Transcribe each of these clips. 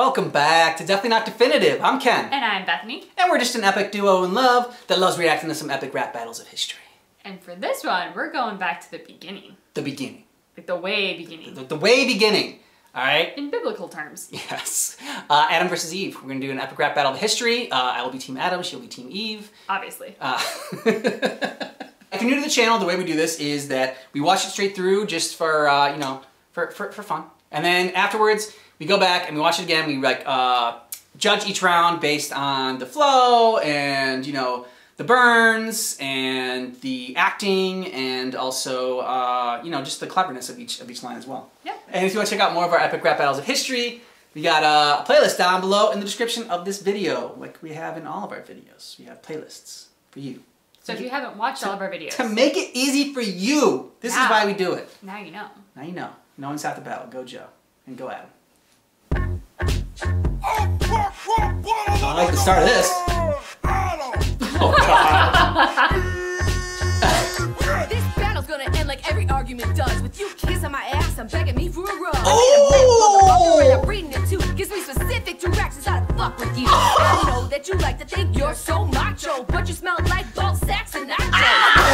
Welcome back to Definitely Not Definitive. I'm Ken. And I'm Bethany. And we're just an epic duo in love that loves reacting to some epic rap battles of history. And for this one, we're going back to the beginning. The beginning. Like the way beginning. The way beginning. Alright? In biblical terms. Yes. Adam versus Eve. We're going to do an epic rap battle of history. I will be Team Adam, she'll be Team Eve. Obviously. If you're new to the channel, the way we do this is that we watch it straight through just for, for fun. And then afterwards, we go back and we watch it again. We judge each round based on the flow and, the burns and the acting and also, just the cleverness of each line as well. Yep. And if you want to check out more of our epic rap battles of history, we got a playlist down below in the description of this video, like we have in all of our videos. We have playlists for you. So if you haven't watched all of our videos. To make it easy for you. This is why we do it. Now you know. Now you know. No one's half the battle. Go Joe. And go Adam. I like the start of this. Oh God. This battle's gonna end like every argument does. With you kissing my ass, I'm begging me for a rub. Oh! And I'm reading it too. Gives me specific directions how to fuck with you. I know that you like to think you're so macho, but you smell like ball sacks and nachos.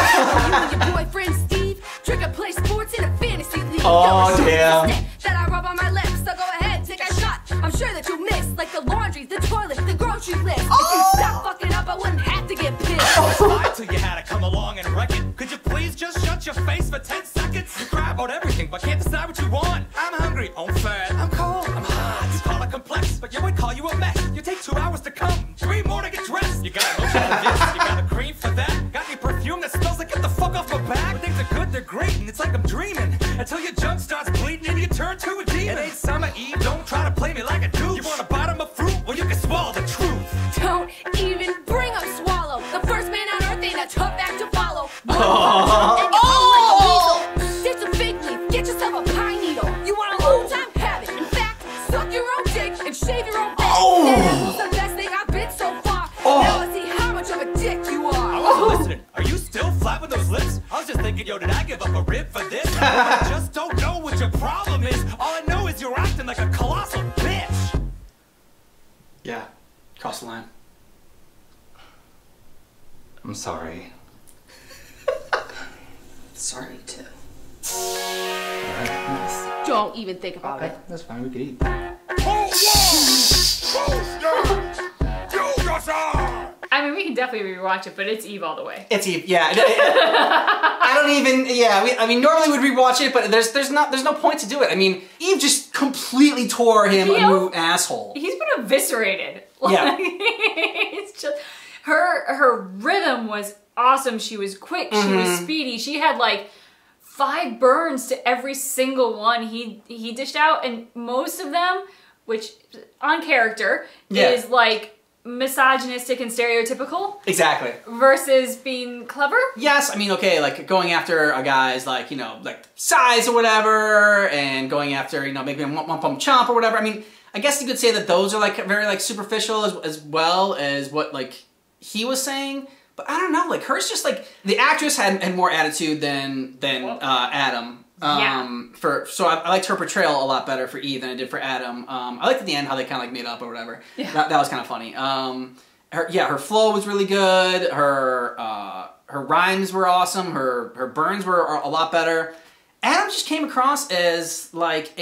You and your boyfriend Steve trick and play sports in a fantasy league. Oh damn. That I rub on my lips, so go ahead, take a shot. I'm sure that you miss, like the laundry, the toilet, the grocery list. If you stop fucking up, I wouldn't have to get pissed. I till you had to come along and wreck it. Could you please just shut your face for 10 seconds? You cry about everything, but can't decide what you want. I'm hungry, I'm fat, I'm cold, I'm hot. You call it complex, but you would call you a mess. You take 2 hours to come, 3 more to get dressed. You got lotion for this, you got a cream for that. Got any perfume that smells like get the fuck off my back? When things are good, they're great, and it's like I'm dreaming. Until your junk starts bleeding and you turn to a demon. It ain't summer Eve, don't try to play me like a douche. You want a bottom of fruit? Well, you can swallow the truth. Don't even bring up Swallow. The first man on earth ain't a tough act to follow. Ditch a fig leaf, get yourself a pine needle. You want a long time? Have it. In fact, suck your own dick and shave your own back. That was the best thing I've been so far. Now I see how much of a dick you are. I wasn't listening. Are you still flapping those lips? I was just thinking, yo, did I give up a rib for this? I just don't know what your problem is. All I know is you're acting like a colossal bitch. Yeah. Cross the line. I'm sorry. Sorry too. Alright, nice. Don't even think about Okay, it. that's fine, we could eat. I mean, we can definitely rewatch it, but it's Eve all the way. It's Eve, yeah. I don't even, normally we'd rewatch it, but there's no point to do it. I mean, Eve just completely tore him a new asshole. He's been eviscerated. Yeah. It's just, her rhythm was awesome. She was quick, she was speedy. She had like 5 burns to every single one he dished out, and most of them, which on character, is like misogynistic and stereotypical. Exactly. Versus being clever. Yes, I mean, okay, like going after a guy's like, like size or whatever, and going after, maybe a one pump chomp or whatever. I mean, I guess you could say that those are like very like superficial as well as what like he was saying. But I don't know, like hers just like, the actress had more attitude than Adam. So I liked her portrayal a lot better for Eve than I did for Adam. I liked at the end how they kind of like made up or whatever. Yeah. That was kind of funny. Her flow was really good. Her rhymes were awesome. Her burns were a lot better. Adam just came across as like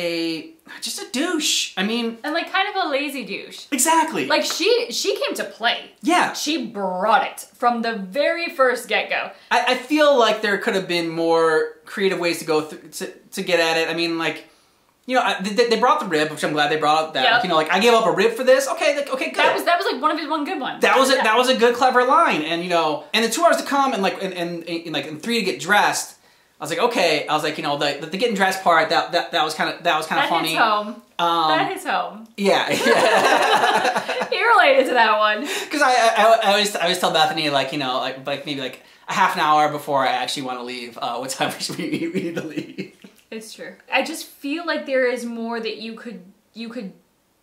just a douche. I mean, and like kind of a lazy douche. Exactly. Like she came to play. Yeah. She brought it from the very first get-go. I feel like there could have been more creative ways to go to get at it. I mean, like, they brought the rib, which I'm glad they brought up that. Yep. Like, I gave up a rib for this. Okay, okay, good. That was like one of his good ones. That was that was a good, clever line. And and the 2 hours to come and like and 3 to get dressed. I was like, okay. I was like, the getting dressed part. That was kind of funny. Hits home. That hits home. Yeah. He related to that one. Because I always tell Bethany like maybe like a half an hour before I actually want to leave. What time we need to leave? It's true. I just feel like there is more that you could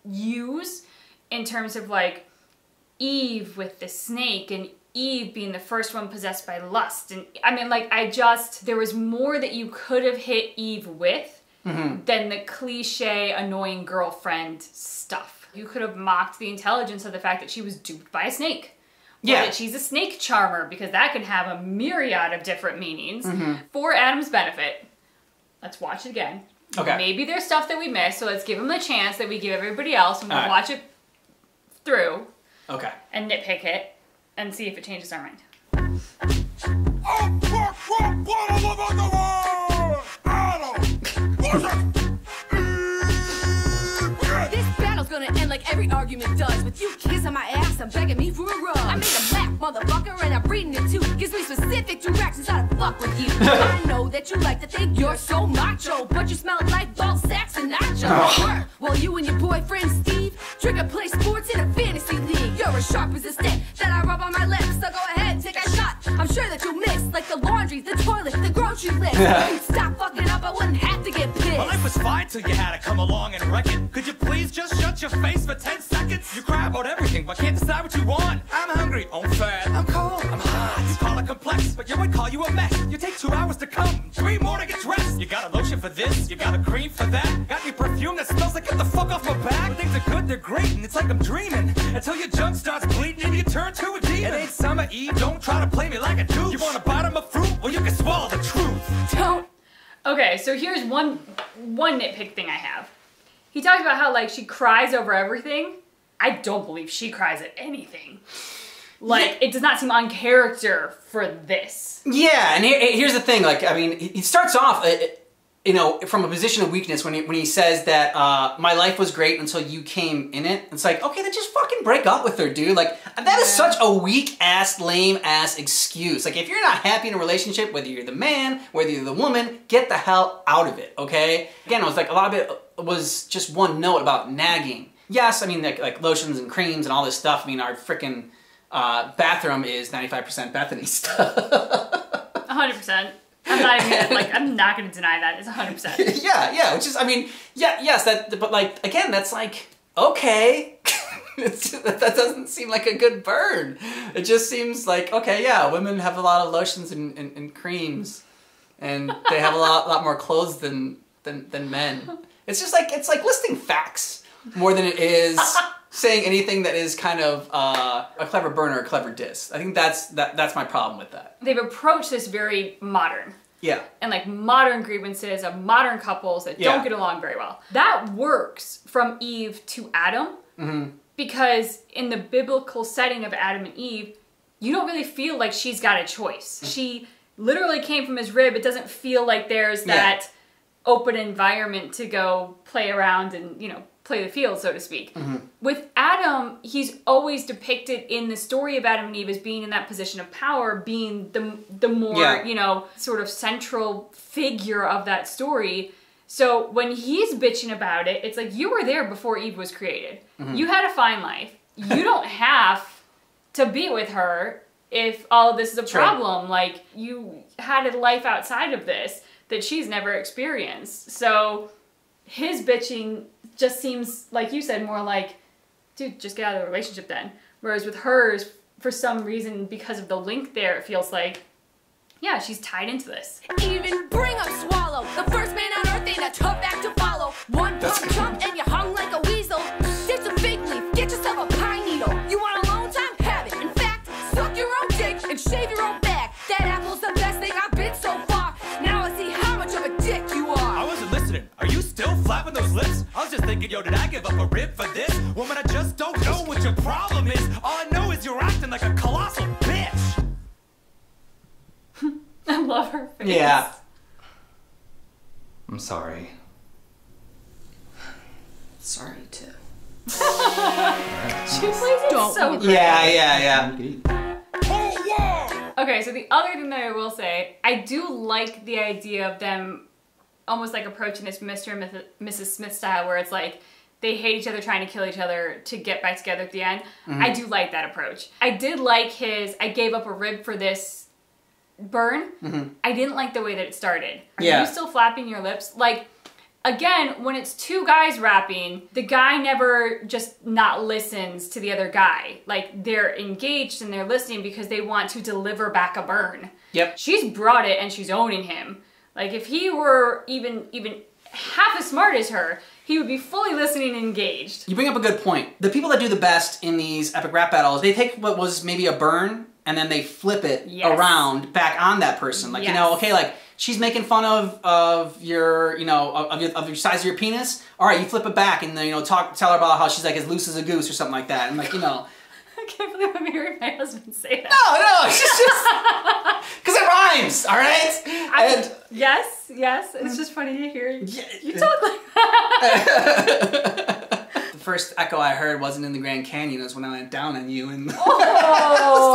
use in terms of like Eve with the snake and Eve being the first one possessed by lust. And I mean, like, there was more that you could have hit Eve with than the cliche annoying girlfriend stuff. You could have mocked the intelligence of the fact that she was duped by a snake. Yeah. Or that she's a snake charmer, because that can have a myriad of different meanings. For Adam's benefit, let's watch it again. Okay. Maybe there's stuff that we missed, so let's give him the chance that we give everybody else, and we'll All right. watch it through Okay. and nitpick it and see if it changes our mind. This battle's gonna end like every argument does. With you kissing my ass and begging me for a rub. I made a laugh, motherfucker, and I'm reading it too. Gives me specific directions how to fuck with you. I know that you like to think you're so macho, but you smell like ball sacks and nacho. Well, you and your boyfriend Steve drink and play sports in a fantasy league. You're as sharp as a stick that I rub on my lips. So go ahead, take a shot. I'm sure that you'll miss, like the laundry, the toilet, the grocery list. If you'd stop fucking up, I wouldn't have to get pissed. My life was fine till you had to come along and wreck it. Could you please just shut your face for 10 seconds? You cry about everything, but can't decide what you want. I'm hungry, I'm fat, I'm cold, I'm hot. You call it complex, but you would call you a mess. You take 2 hours to come, 3 more to get dressed. You got a lotion for this, you got a cream for that. Got any perfume that smells like get the fuck off my back. When things are good, they're great, and it's like I'm dreaming. Until your junk starts bleeding and you turn to a demon. It ain't summer eve, don't try to play me like a douche. You want a bottom of fruit? Well, you can swallow the truth. Don't. Okay, so here's one nitpick thing I have. He talked about how, like, she cries over everything. I don't believe she cries at anything. Like, it does not seem on character for this. Yeah, and here's the thing. Like, I mean, he starts off, you know, from a position of weakness when he says that my life was great until you came in it. It's like, okay, then just fucking break up with her, dude. Like, that is such a weak-ass, lame-ass excuse. Like, if you're not happy in a relationship, whether you're the man, whether you're the woman, get the hell out of it, okay? Again, it was like, a lot of it was just one note about nagging. Yes, I mean, like lotions and creams and all this stuff. I mean, our freaking bathroom is 95% Bethany stuff. 100%. I'm not gonna deny that. It's 100%. yeah, which is, I mean, yes, but like, again, that's like, okay. That doesn't seem like a good burn. It just seems like, okay, yeah, women have a lot of lotions and creams, and they have a lot more clothes than men. It's just like, it's like listing facts more than it is saying anything that is kind of a clever burn or a clever diss. I think that's my problem with that. They've approached this very modern. Yeah. And like modern grievances of modern couples that don't get along very well. That works from Eve to Adam. Because in the biblical setting of Adam and Eve, you don't really feel like she's got a choice. She literally came from his rib. It doesn't feel like there's that open environment to go play around and, you know, play the field, so to speak. With Adam, he's always depicted in the story of Adam and Eve as being in that position of power, being the more, you know, sort of central figure of that story. So when he's bitching about it, it's like, you were there before Eve was created. You had a fine life. You don't have to be with her if all of this is a problem. Like, you had a life outside of this that she's never experienced. So his bitching just seems, like you said, more like, dude, just get out of the relationship then. Whereas with hers, for some reason, because of the link there, it feels like, yeah, she's tied into this. Even bring up Swallow, the first man on earth ain't a tough act to follow. One pump jump and you hung like a weasel. Ditch a fig leaf, get yourself a pine needle. You want alone time? Have it. In fact, suck your own dick and shave your own back. That apple's the best thing I've been so far. Now I see how much of a dick you are. I wasn't listening. Are you still flapping those lips? I was just thinking, yo, did I give up a rib for this? Woman, I just don't know what your problem is. All I know is you're acting like a colossal bitch. I love her face. Yeah. I'm sorry. Sorry, too. She plays it so great. Yeah. Okay, so the other thing that I will say, I do like the idea of them almost like approaching this Mr. and Mrs. Smith style, where it's like they hate each other, trying to kill each other to get back together at the end. I do like that approach. I did like his, I gave up a rib for this burn. I didn't like the way that it started. Are you still flapping your lips? Like, again, when it's two guys rapping, the guy never just not listens to the other guy. Like, they're engaged and they're listening because they want to deliver back a burn. Yep. She's brought it and she's owning him. Like, if he were even half as smart as her, he would be fully listening and engaged. You bring up a good point. The people that do the best in these epic rap battles, they take what was maybe a burn and then they flip it around back on that person. Like, you know, okay, like she's making fun of your, you know, of your size of your penis. All right, you flip it back and then, you know, tell her about how she's like as loose as a goose or something like that. And like, you know. I can't believe I'm hearing my husband say that. No, it's just because it rhymes, all right? Yes, it's just funny to hear you talk like that. The first echo I heard wasn't in the Grand Canyon. It was when I went down on you and. Oh,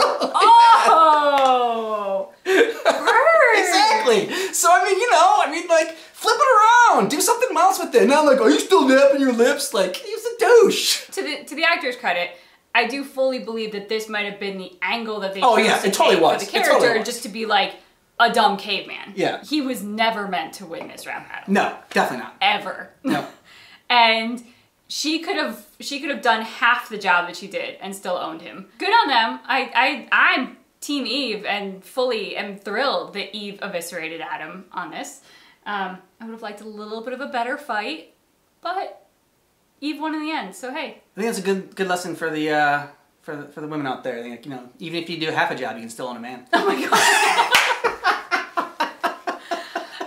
exactly. So I mean, like flip it around, do something else with it. Not like, are you still napping your lips? Like, he's a douche. To the actor's credit, I do fully believe that this might have been the angle that they chose to it totally take was. for the character, just to be like a dumb caveman. Yeah. He was never meant to win this rap battle. No, definitely not. Ever. No. And she could have done half the job that she did and still owned him. Good on them. I'm Team Eve and fully am thrilled that Eve eviscerated Adam on this. I would have liked a little bit of a better fight, but Eve won in the end, so hey. I think that's a good lesson for the women out there. I think, you know, even if you do half a job, you can still own a man. Oh my god.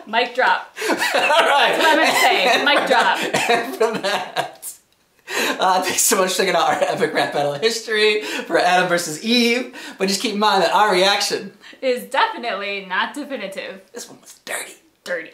Mic drop. All right. That's what I meant to say. Mic drop. And from that, thanks so much for checking out our epic rap battle history for Adam versus Eve. But just keep in mind that our reaction is definitely not definitive. This one was dirty. Dirty.